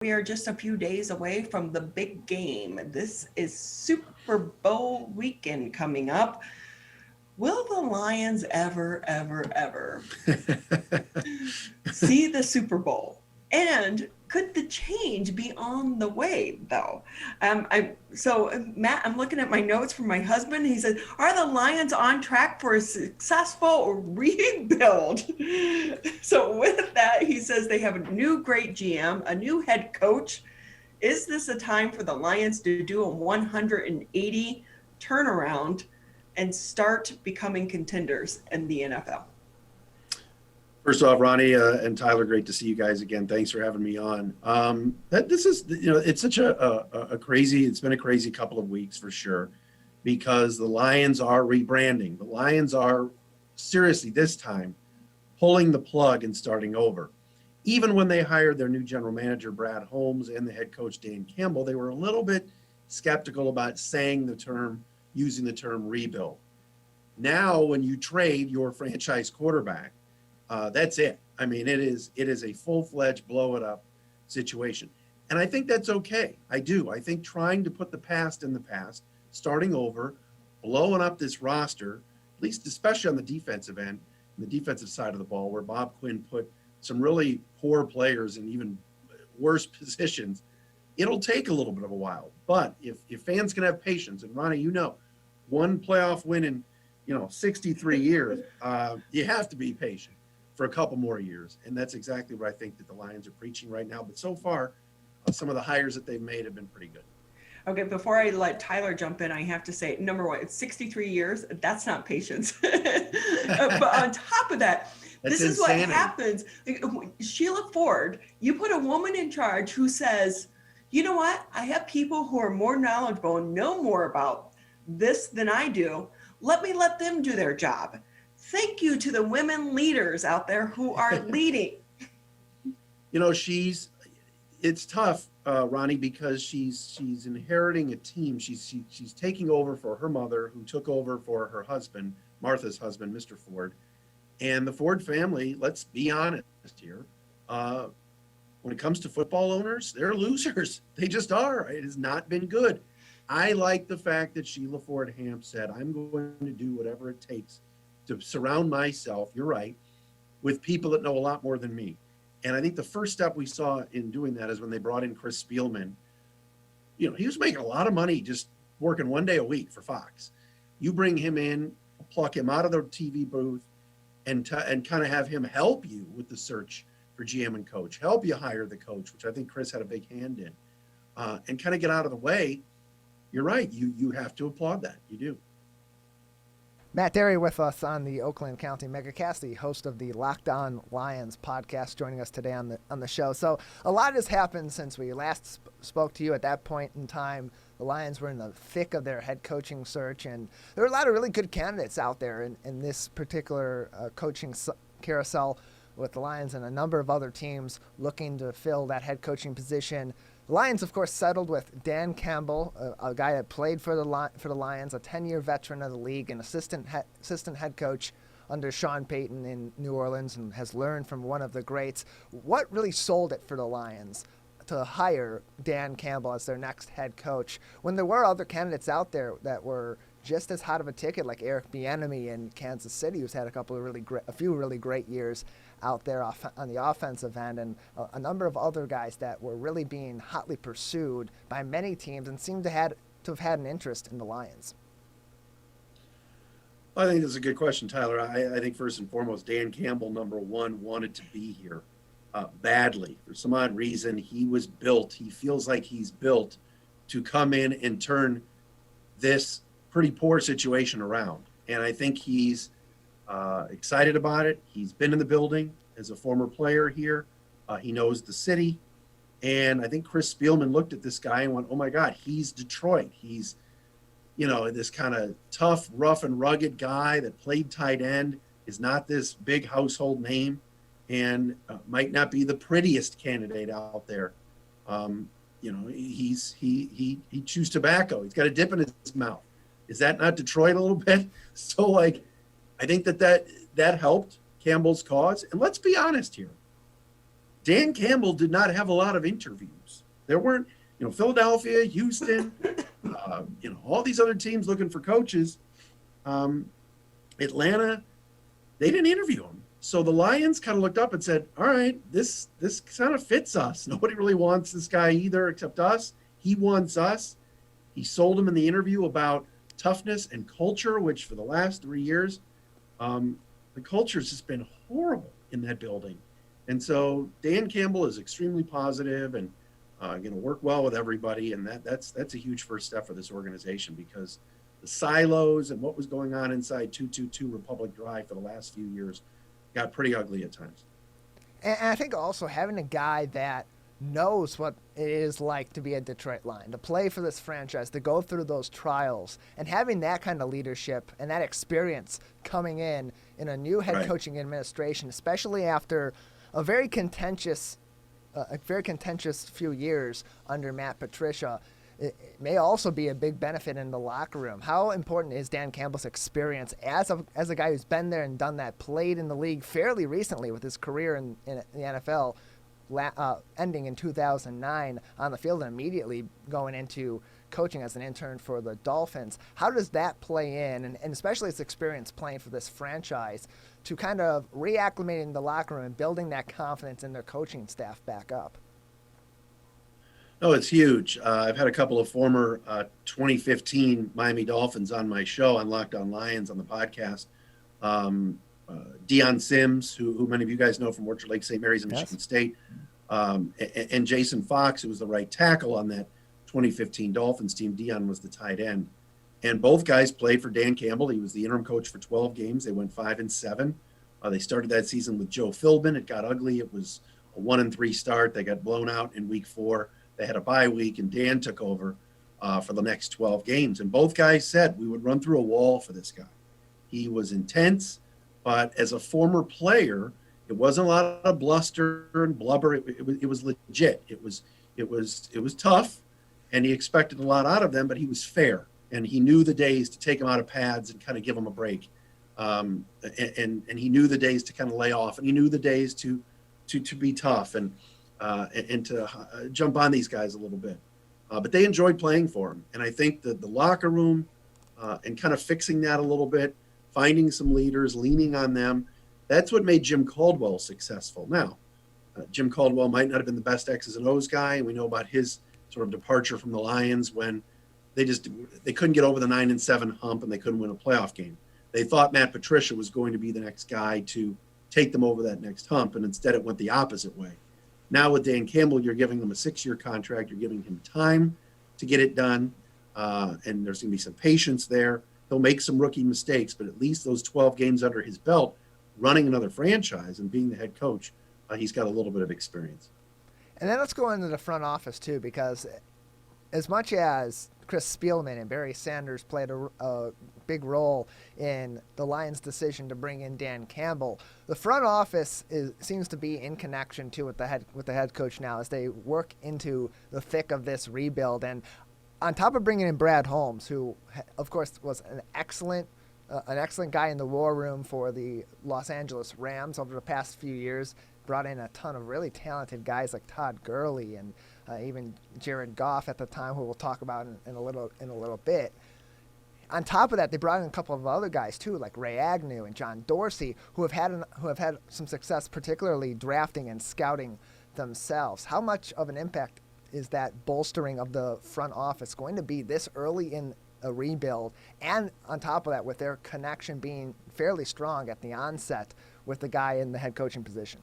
We are just a few days away from the big game. This is Super Bowl weekend coming up. Will the Lions ever see the Super Bowl? And could the change be on the way, though? Matt, I'm looking at my notes from my husband. He said, "Are the Lions on track for a successful rebuild?" So, with that, he says they have a new great GM, a new head coach. Is this a time for the Lions to do a 180 turnaround and start becoming contenders in the NFL? First off, Ronnie and Tyler, great to see you guys again. Thanks for having me on. This is, it's such a crazy, it's been a crazy couple of weeks for sure, because the Lions are rebranding. The Lions are seriously this time pulling the plug and starting over. Even when they hired their new general manager, Brad Holmes, and the head coach, Dan Campbell, they were a little bit skeptical about using the term rebuild. Now, when you trade your franchise quarterback, that's it. I mean, it is a full-fledged blow it up situation. And I think that's okay. I do. I think trying to put the past in the past, starting over, blowing up this roster, at least especially on the defensive end, the defensive side of the ball, where Bob Quinn put some really poor players in even worse positions, it'll take a little bit of a while. But if fans can have patience, and Ronnie, one playoff win in 63 years, you have to be patient for a couple more years. And that's exactly what I think that the Lions are preaching right now. But so far, some of the hires that they've made have been pretty good. Okay, before I let Tyler jump in, I have to say, number one, it's 63 years. That's not patience. But on top of that, this is what happens. Sheila Ford, you put a woman in charge who says, you know what? I have people who are more knowledgeable and know more about this than I do. Let them do their job. Thank you to the women leaders out there who are leading. It's tough, Ronnie, because she's inheriting a team. She's taking over for her mother, who took over for her husband, Martha's husband, Mr. Ford. And the Ford family, let's be honest here, when it comes to football owners, they're losers. They just are. It has not been good. I like the fact that Sheila Ford Hamp said, I'm going to do whatever it takes to surround myself, you're right, with people that know a lot more than me. And I think the first step we saw in doing that is when they brought in Chris Spielman. He was making a lot of money just working one day a week for Fox. You bring him in, pluck him out of the TV booth, and kind of have him help you with the search for GM and coach, help you hire the coach, which I think Chris had a big hand in, and kind of get out of the way. You're right. You have to applaud that. You do. Matt Dery with us on the Oakland County Megacast, the host of the Locked On Lions podcast, joining us today on the show. So a lot has happened since we last spoke to you. At that point in time, the Lions were in the thick of their head coaching search, and there were a lot of really good candidates out there in this particular coaching carousel with the Lions and a number of other teams looking to fill that head coaching position. The Lions, of course, settled with Dan Campbell, a guy that played for the Lions, a 10-year veteran of the league, an assistant head coach under Sean Payton in New Orleans, and has learned from one of the greats. What really sold it for the Lions to hire Dan Campbell as their next head coach when there were other candidates out there that were just as hot of a ticket, like Eric Bieniemy in Kansas City, who's had a few really great years out there on the offensive end, and a number of other guys that were really being hotly pursued by many teams and seemed to have had an interest in the Lions? I think that's a good question, Tyler. I think first and foremost, Dan Campbell, number one, wanted to be here badly. For some odd reason, he feels like he's built to come in and turn this pretty poor situation around. And I think he's excited about it. He's been in the building as a former player here. He knows the city. And I think Chris Spielman looked at this guy and went, oh my God, he's Detroit. He's, this kind of tough, rough and rugged guy that played tight end, is not this big household name, and might not be the prettiest candidate out there. He chews tobacco. He's got a dip in his mouth. Is that not Detroit a little bit? So I think that helped Campbell's cause. And let's be honest here. Dan Campbell did not have a lot of interviews. There weren't, Philadelphia, Houston, all these other teams looking for coaches. Atlanta, they didn't interview him. So the Lions kind of looked up and said, all right, this kind of fits us. Nobody really wants this guy either except us. He wants us. He sold him in the interview about toughness and culture, which for the last 3 years, the culture's just been horrible in that building. And so Dan Campbell is extremely positive and going to work well with everybody. And that's a huge first step for this organization, because the silos and what was going on inside 222 Republic Drive for the last few years got pretty ugly at times. And I think also having a guy that knows what it is like to be a Detroit Lion, to play for this franchise, to go through those trials, and having that kind of leadership and that experience coming in a new head coaching administration, especially after a very contentious few years under Matt Patricia, it may also be a big benefit in the locker room. How important is Dan Campbell's experience as a guy who's been there and done that, played in the league fairly recently with his career in the NFL, ending in 2009 on the field and immediately going into coaching as an intern for the Dolphins? How does that play in, and especially his experience playing for this franchise, to kind of reacclimating the locker room and building that confidence in their coaching staff back up? Oh, it's huge. I've had a couple of former 2015 Miami Dolphins on my show on Locked On Lions on the podcast. Deion Sims, who many of you guys know from Orchard Lake St. Mary's and Michigan State, and Jason Fox, who was the right tackle on that 2015 Dolphins team. Deion was the tight end. And both guys played for Dan Campbell. He was the interim coach for 12 games. They went 5-7. They started that season with Joe Philbin. It got ugly. It was a 1-3 start. They got blown out in week 4. They had a bye week, and Dan took over for the next 12 games. And both guys said we would run through a wall for this guy. He was intense, but as a former player, it wasn't a lot of bluster and blubber. It was legit. It was tough, and he expected a lot out of them, but he was fair, and he knew the days to take them out of pads and kind of give them a break. And he knew the days to kind of lay off, and he knew the days to be tough and to jump on these guys a little bit. But they enjoyed playing for him. And I think that the locker room and kind of fixing that a little bit, finding some leaders, leaning on them, that's what made Jim Caldwell successful. Now, Jim Caldwell might not have been the best X's and O's guy, and we know about his sort of departure from the Lions when they couldn't get over the 9-7 hump and they couldn't win a playoff game. They thought Matt Patricia was going to be the next guy to take them over that next hump, and instead it went the opposite way. Now with Dan Campbell, you're giving him a 6-year contract. You're giving him time to get it done, and there's going to be some patience there. He'll make some rookie mistakes, but at least those 12 games under his belt, running another franchise and being the head coach, he's got a little bit of experience. And then let's go into the front office too, because as much as Chris Spielman and Barry Sanders played a big role in the Lions' decision to bring in Dan Campbell, the front office seems to be in connection too with the head coach now as they work into the thick of this rebuild. And on top of bringing in Brad Holmes, who of course was an excellent guy in the war room for the Los Angeles Rams over the past few years, brought in a ton of really talented guys like Todd Gurley and even Jared Goff at the time, who we'll talk about in a little bit. On top of that, they brought in a couple of other guys too, like Ray Agnew and John Dorsey, who have had some success, particularly drafting and scouting themselves. How much of an impact is that bolstering of the front office going to be this early in a rebuild, and on top of that, with their connection being fairly strong at the onset with the guy in the head coaching position?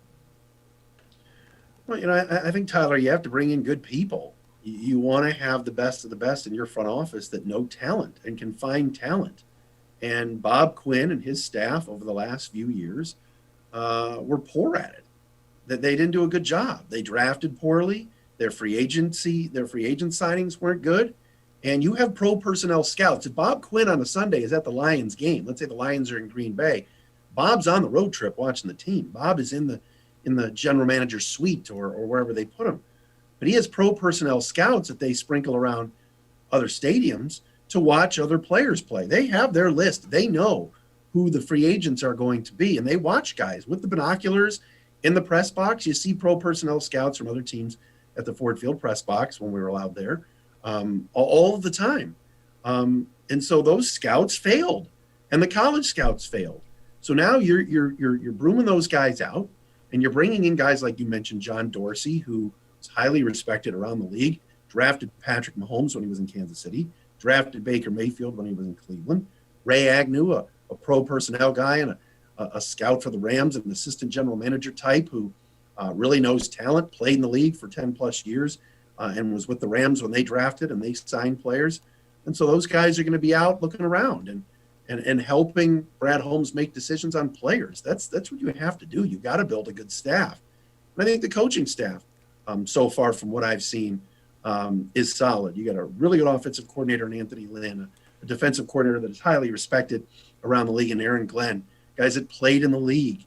Well, I think, Tyler, you have to bring in good people. You want to have the best of the best in your front office that know talent and can find talent. And Bob Quinn and his staff over the last few years were poor at it. That they didn't do a good job. They drafted poorly. Their free agent signings weren't good. And you have pro personnel scouts. If Bob Quinn on a Sunday is at the Lions game, let's say the Lions are in Green Bay, Bob's on the road trip watching the team. Bob is in the general manager's suite or wherever they put him. But he has pro personnel scouts that they sprinkle around other stadiums to watch other players play. They have their list. They know who the free agents are going to be, and they watch guys with the binoculars in the press box. You see pro personnel scouts from other teams at the Ford Field press box when we were allowed there, all of the time. And so those scouts failed, and the college scouts failed. So now you're brooming those guys out, and you're bringing in guys like you mentioned, John Dorsey, who was highly respected around the league, drafted Patrick Mahomes when he was in Kansas City, drafted Baker Mayfield when he was in Cleveland, Ray Agnew, a pro personnel guy and a scout for the Rams, an assistant general manager type who really knows talent, played in the league for 10 plus years, and was with the Rams when they drafted and they signed players. And so those guys are going to be out looking around and helping Brad Holmes make decisions on players. That's what you have to do. You've got to build a good staff. And I think the coaching staff, so far from what I've seen, is solid. You got a really good offensive coordinator in Anthony Lynn, a defensive coordinator that is highly respected around the league in Aaron Glenn, guys that played in the league,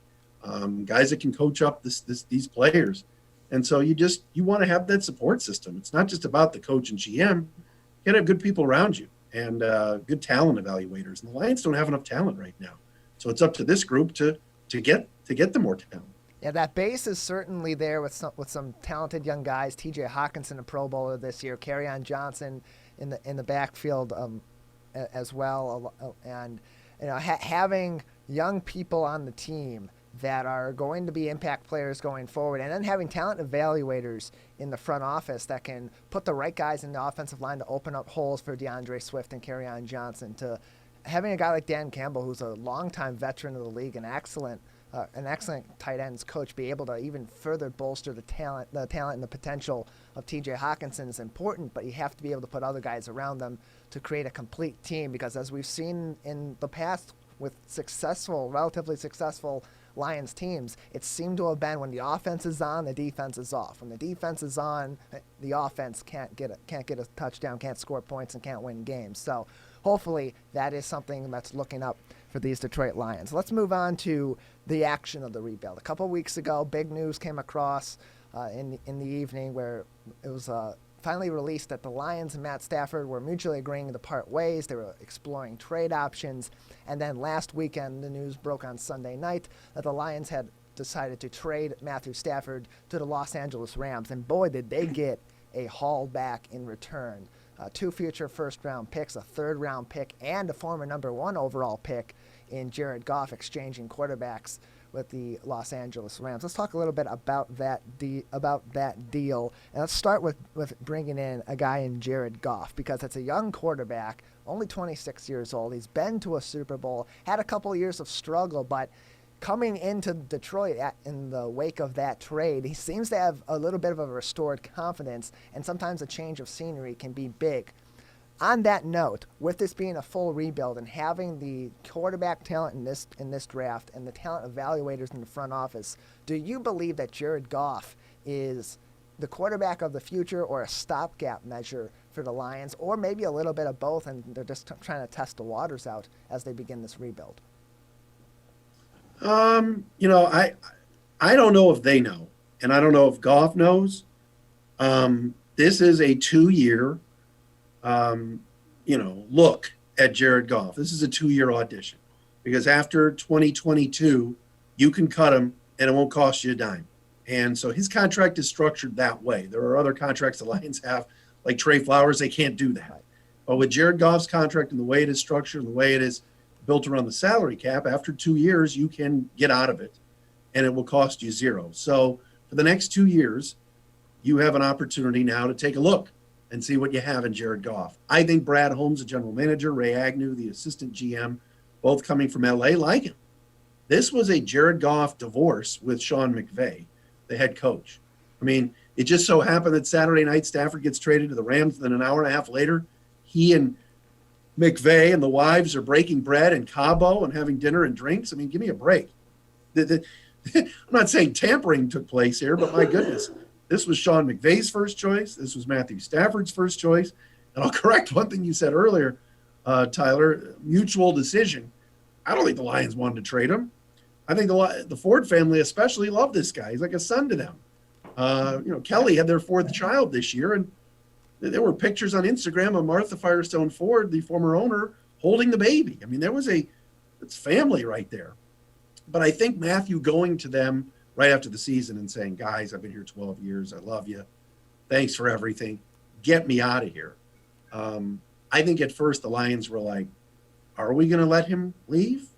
guys that can coach up these players. And so you want to have that support system. It's not just about the coach and GM. You got to have good people around you and good talent evaluators. And the Lions don't have enough talent right now. So it's up to this group to get the more talent. Yeah, that base is certainly there with some talented young guys. T.J. Hawkinson, a Pro Bowler this year. Kerryon Johnson in the backfield as well. And having young people on the team that are going to be impact players going forward, and then having talent evaluators in the front office that can put the right guys in the offensive line to open up holes for DeAndre Swift and Kerryon Johnson, to having a guy like Dan Campbell, who's a longtime veteran of the league, an excellent tight ends coach, be able to even further bolster the talent and the potential of T.J. Hawkinson is important, but you have to be able to put other guys around them to create a complete team, because as we've seen in the past with relatively successful Lions teams, it seemed to have been when the offense is on, the defense is off. When the defense is on, the offense can't get a touchdown, can't score points, and can't win games. So hopefully that is something that's looking up for these Detroit Lions. Let's move on to the action of the rebuild. A couple of weeks ago, big news came across in the evening where it was finally released that the Lions and Matt Stafford were mutually agreeing to part ways. They were exploring trade options. And then last weekend, the news broke on Sunday night that the Lions had decided to trade Matthew Stafford to the Los Angeles Rams. And boy, did they get a haul back in return. 2 future first-round picks, a third-round pick, and a former number 1 overall pick in Jared Goff, exchanging quarterbacks with the Los Angeles Rams. Let's talk a little bit about that deal, and let's start with bringing in a guy in Jared Goff, because it's a young quarterback, only 26 years old. He's been to a Super Bowl, had a couple of years of struggle, but coming into Detroit in the wake of that trade, he seems to have a little bit of a restored confidence, and sometimes a change of scenery can be big. On that note, with this being a full rebuild and having the quarterback talent in this draft and the talent evaluators in the front office, do you believe that Jared Goff is the quarterback of the future, or a stopgap measure for the Lions, or maybe a little bit of both, and they're just trying to test the waters out as they begin this rebuild? I don't know if they know, and I don't know if Goff knows. This is a 2-year look at Jared Goff. This is a 2-year audition, because after 2022, you can cut him and it won't cost you a dime. And so his contract is structured that way. There are other contracts the Lions have, like Trey Flowers, they can't do that. But with Jared Goff's contract and the way it is structured and the way it is built around the salary cap, after 2 years, you can get out of it and it will cost you $0. So for the next 2 years, you have an opportunity now to take a look and see what you have in Jared Goff. I think Brad Holmes, the general manager, Ray Agnew, the assistant GM, both coming from LA, like him. This was a Jared Goff divorce with Sean McVay, the head coach. I mean, it just so happened that Saturday night Stafford gets traded to the Rams, and then an hour and a half later, he and McVay and the wives are breaking bread in Cabo and having dinner and drinks. I mean, give me a break. I'm not saying tampering took place here, but my goodness. This was Sean McVay's first choice. This was Matthew Stafford's first choice. And I'll correct one thing you said earlier, Tyler, mutual decision. I don't think the Lions wanted to trade him. I think the Ford family especially loved this guy. He's like a son to them. Kelly had their 4th child this year, and there were pictures on Instagram of Martha Firestone Ford, the former owner, holding the baby. I mean, it's family right there. But I think Matthew going to them right after the season and saying, guys, I've been here 12 years. I love you. Thanks for everything. Get me out of here. I think at first the Lions were like, are we going to let him leave?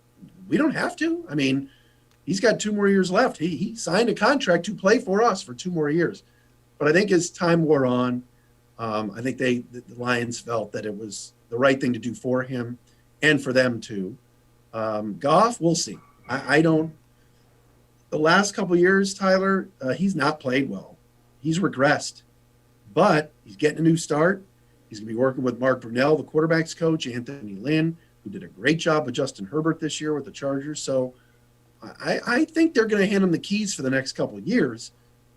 We don't have to. I mean, he's got 2 more years left. He signed a contract to play for us for 2 more years. But I think as time wore on, I think the Lions felt that it was the right thing to do for him and for them too. Goff, we'll see. I don't. The last couple of years, Tyler, he's not played well. He's regressed, but he's getting a new start. He's going to be working with Mark Brunell, the quarterback's coach, Anthony Lynn, who did a great job with Justin Herbert this year with the Chargers. So I think they're going to hand him the keys for the next couple of years.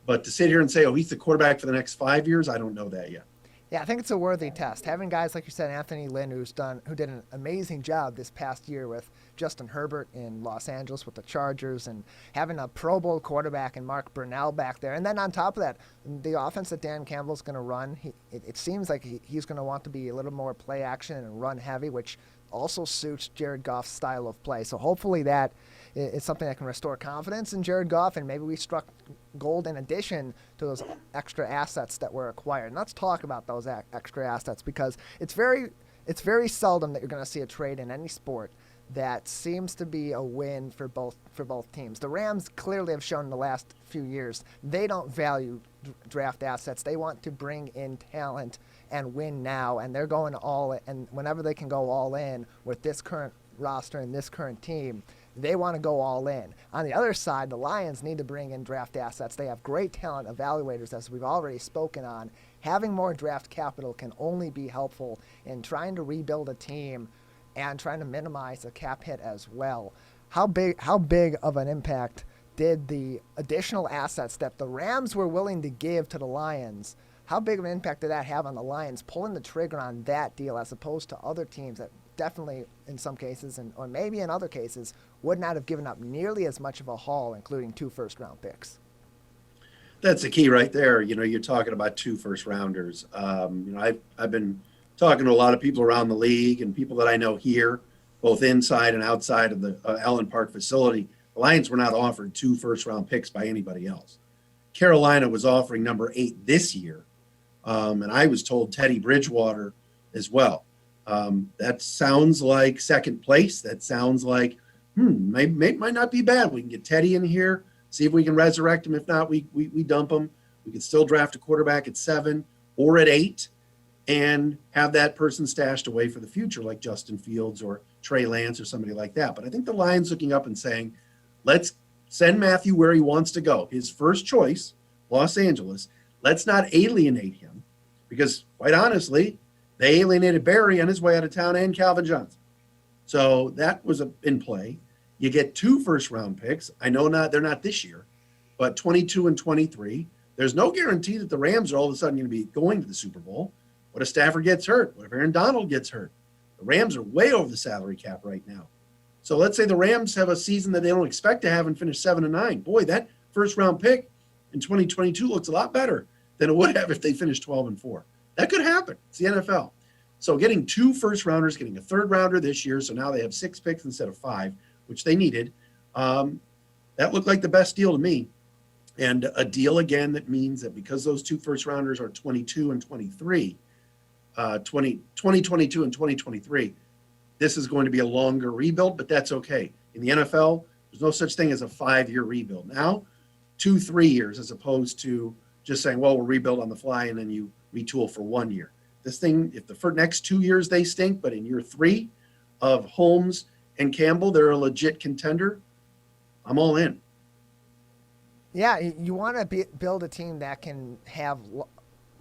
But to sit here and say, oh, he's the quarterback for the next 5 years, I don't know that yet. Yeah, I think it's a worthy test. Having guys like you said, Anthony Lynn, who did an amazing job this past year with Justin Herbert in Los Angeles with the Chargers, and having a Pro Bowl quarterback and Mark Brunell back there. And then on top of that, the offense that Dan Campbell's going to run, it seems like he's going to want to be a little more play action and run heavy, which also suits Jared Goff's style of play. So hopefully that is something that can restore confidence in Jared Goff, and maybe we struck gold in addition to those extra assets that were acquired. And let's talk about those extra assets, because it's very seldom that you're going to see a trade in any sport that seems to be a win for both teams. The Rams clearly have shown in the last few years they don't value draft assets. They want to bring in talent and win now, and they're going all in. And whenever they can go all in with this current roster and this current team, they want to go all in. On the other side, the Lions need to bring in draft assets. They have great talent evaluators, as we've already spoken on. Having more draft capital can only be helpful in trying to rebuild a team and trying to minimize the cap hit as well. How big of an impact did the additional assets that the Rams were willing to give to the Lions, how big of an impact did that have on the Lions pulling the trigger on that deal, as opposed to other teams that definitely in some cases, or maybe in other cases, would not have given up nearly as much of a haul, including 2 first-round picks? That's the key right there. You're talking about 2 first-rounders. I've been talking to a lot of people around the league and people that I know here, both inside and outside of the Allen Park facility. The Lions were not offered 2 first-round picks by anybody else. Carolina was offering number 8 this year, and I was told Teddy Bridgewater as well. That sounds like second place. That sounds like, might not be bad. We can get Teddy in here, see if we can resurrect him. If not, we dump him. We could still draft a quarterback at 7 or at 8 and have that person stashed away for the future, like Justin Fields or Trey Lance or somebody like that. But I think the Lions looking up and saying, let's send Matthew where he wants to go. His first choice, Los Angeles. Let's not alienate him, because quite honestly, they alienated Barry on his way out of town and Calvin Johnson. So that was in play. You get 2 first-round picks. I know they're not this year, but 22 and 23. There's no guarantee that the Rams are all of a sudden going to be going to the Super Bowl. What if Stafford gets hurt? What if Aaron Donald gets hurt? The Rams are way over the salary cap right now. So let's say the Rams have a season that they don't expect to have and finish 7 and 9. Boy, that first-round pick in 2022 looks a lot better than it would have if they finished 12 and 4. That could happen. It's the NFL. So getting 2 first-rounders, getting a third-rounder this year, so now they have 6 picks instead of 5, which they needed. That looked like the best deal to me. And a deal, again, that means that because those 2 first-rounders are 22 and 23, 2022 and 2023, this is going to be a longer rebuild, but that's okay. In the NFL, there's no such thing as a 5-year rebuild. Now, 2-3 years, as opposed to just saying, well, we'll rebuild on the fly and then you retool for 1 year. This thing, if the next 2 years they stink, but in year 3 of Holmes and Campbell, they're a legit contender, I'm all in. Yeah, you want to build a team that can have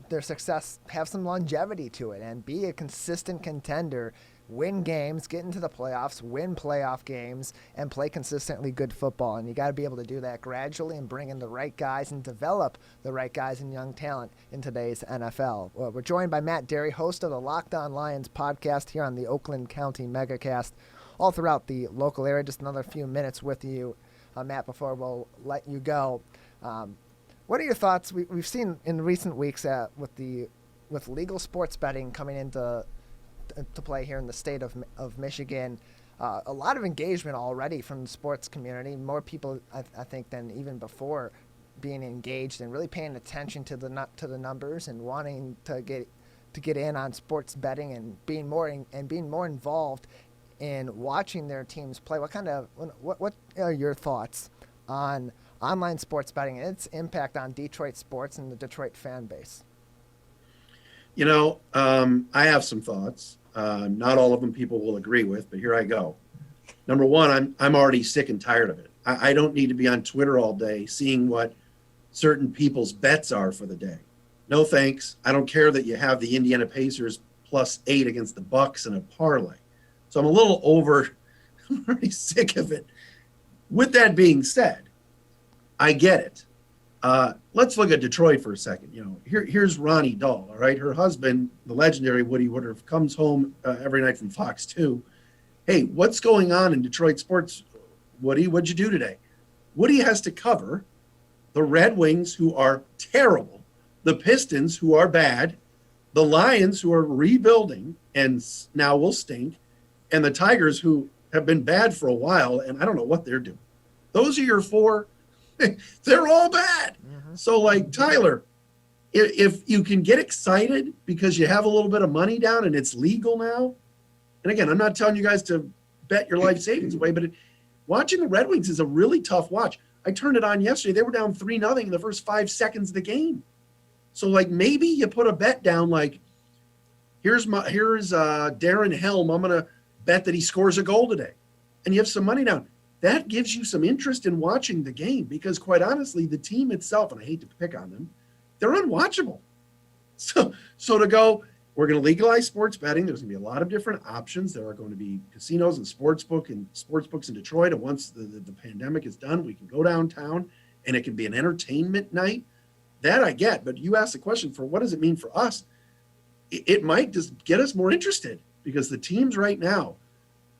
their success, have some longevity to it, and be a consistent contender, win games, get into the playoffs, win playoff games, and play consistently good football. And you got to be able to do that gradually and bring in the right guys and develop the right guys and young talent in today's NFL. Well, we're joined by Matt Dery, host of the Locked On Lions podcast here on the Oakland County Megacast, all throughout the local area. Just another few minutes with you, Matt, before we'll let you go. What are your thoughts? We've seen in recent weeks with legal sports betting coming into to play here in the state of Michigan, a lot of engagement already from the sports community. More people, I think, than even before, being engaged and really paying attention to the numbers and wanting to get in on sports betting and being more involved in watching their teams play. What are your thoughts on online sports betting and its impact on Detroit sports and the Detroit fan base? I have some thoughts. Not all of them people will agree with, but here I go. Number one, I'm already sick and tired of it. I don't need to be on Twitter all day seeing what certain people's bets are for the day. No thanks. I don't care that you have the Indiana Pacers +8 against the Bucks in a parlay. So I'm I'm already sick of it. With that being said, I get it. Let's look at Detroit for a second. Here's Ronnie Dahl, all right? Her husband, the legendary Woody Woodruff, comes home every night from Fox 2. Hey, what's going on in Detroit sports, Woody? What'd you do today? Woody has to cover the Red Wings, who are terrible, the Pistons, who are bad, the Lions, who are rebuilding and now will stink, and the Tigers, who have been bad for a while, and I don't know what they're doing. Those are your four. They're all bad. Mm-hmm. So, like, Tyler, if you can get excited because you have a little bit of money down and it's legal now, and again, I'm not telling you guys to bet your life savings away, but watching the Red Wings is a really tough watch. I turned it on yesterday. They were down 3-0 in the first 5 seconds of the game. So, like, maybe you put a bet down, like, here's Darren Helm. I'm going to bet that he scores a goal today. And you have some money down. That gives you some interest in watching the game because, quite honestly, the team itself, and I hate to pick on them, they're unwatchable. So to go, we're going to legalize sports betting. There's going to be a lot of different options. There are going to be casinos and sportsbooks in Detroit. And once the pandemic is done, we can go downtown and it can be an entertainment night. That I get. But you asked the question for what does it mean for us? It might just get us more interested because the teams right now,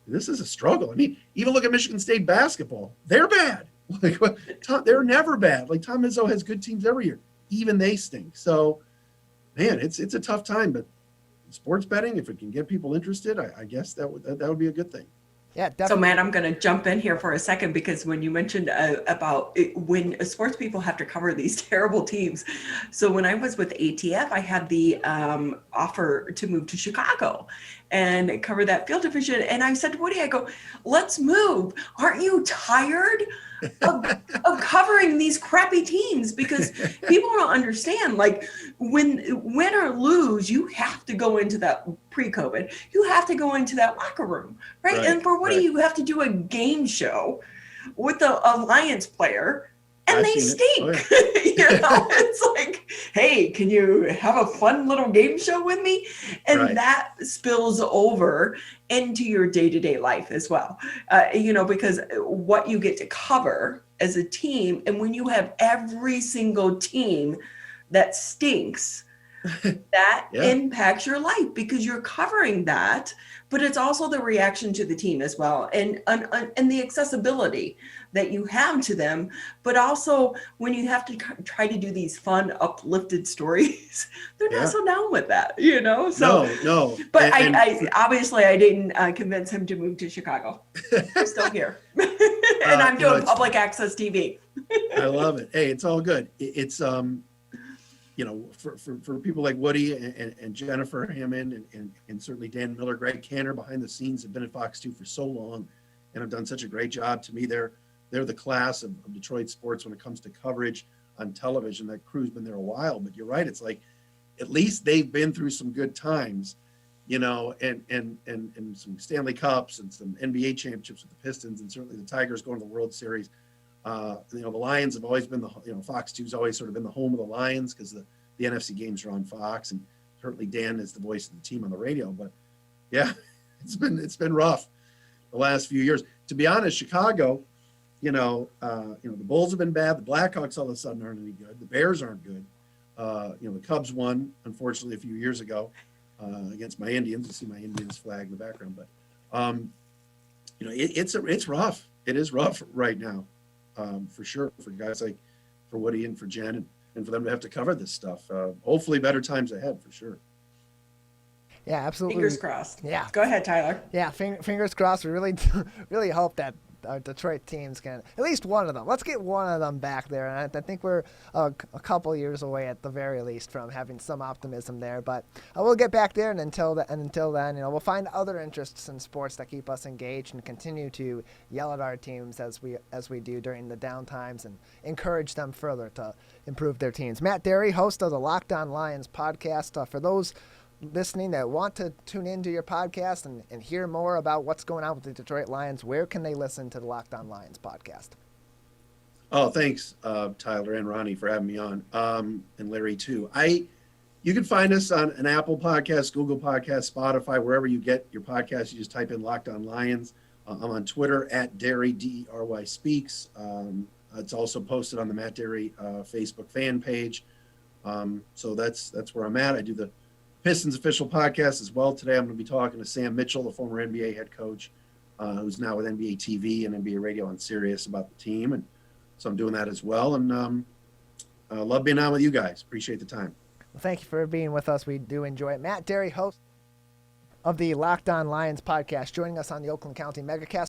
this is a struggle. I mean, even look at Michigan State basketball. They're bad. They're never bad. Like, Tom Izzo has good teams every year. Even they stink. So, man, it's a tough time. But sports betting, if it can get people interested, I guess that would be a good thing. Yeah, definitely. So, Matt, I'm going to jump in here for a second because when you mentioned about when sports people have to cover these terrible teams. So when I was with ATF, I had the offer to move to Chicago and cover that field division. And I said to Woody, I go, let's move. Aren't you tired of covering these crappy teams? Because people don't understand, like, win or lose, you have to go into that pre-COVID, you have to go into that locker room, right? And for Woody, you have to do a game show with a Lions player, and they stink. It's like, hey, can you have a fun little game show with me? And that spills over into your day-to-day life as well. Because what you get to cover as a team, and when you have every single team that stinks, that impacts your life because you're covering that, but it's also the reaction to the team as well, and the accessibility that you have to them, but also when you have to try to do these fun, uplifted stories, they're not so down with that, So no. But I obviously I didn't convince him to move to Chicago. I'm still here, and I'm doing public access TV. I love it. Hey, it's all good. It's for people like Woody and Jennifer Hammond and certainly Dan Miller, Greg Cantor behind the scenes have been at Fox 2 for so long and have done such a great job. To me, they're the class of Detroit sports when it comes to coverage on television. That crew's been there a while, but you're right. It's like, at least they've been through some good times, and some Stanley Cups and some NBA championships with the Pistons, and certainly the Tigers going to the World Series. The Lions have always been Fox 2's always sort of been the home of the Lions because the NFC games are on Fox, and certainly Dan is the voice of the team on the radio. But yeah, it's been rough the last few years. To be honest, Chicago, the Bulls have been bad. The Blackhawks all of a sudden aren't any good. The Bears aren't good. The Cubs won, unfortunately, a few years ago against my Indians. You see my Indians flag in the background, but it's rough. It is rough right now. For sure, for guys like for Woody and for Jen and for them to have to cover this stuff. Hopefully better times ahead, for sure. Yeah, absolutely. Fingers crossed. Yeah. Go ahead, Tyler. Yeah, fingers crossed. We really, really hope that our Detroit teams can, at least one of them. Let's get one of them back there. And I think we're a couple years away at the very least from having some optimism there. But we'll get back there, and until then, we'll find other interests in sports that keep us engaged and continue to yell at our teams as we do during the down times and encourage them further to improve their teams. Matt Dery, host of the Locked On Lions podcast. For those listening that want to tune into your podcast and hear more about what's going on with the Detroit Lions, where can they listen to the Locked On Lions podcast? Oh, thanks, Tyler and Ronnie, for having me on, and Larry too. You can find us on an Apple Podcast, Google Podcast, Spotify, wherever you get your podcast. You just type in Locked On Lions. I'm on Twitter at Dery, Dery Speaks. It's also posted on the Matt Dery Facebook fan page. So that's where I'm at. I do the Pistons official podcast as well. Today I'm going to be talking to Sam Mitchell, the former NBA head coach, who's now with NBA TV and NBA Radio on Sirius about the team. And so I'm doing that as well. And I love being on with you guys. Appreciate the time. Well, thank you for being with us. We do enjoy it. Matt Dery, host of the Locked On Lions podcast, joining us on the Oakland County Megacast.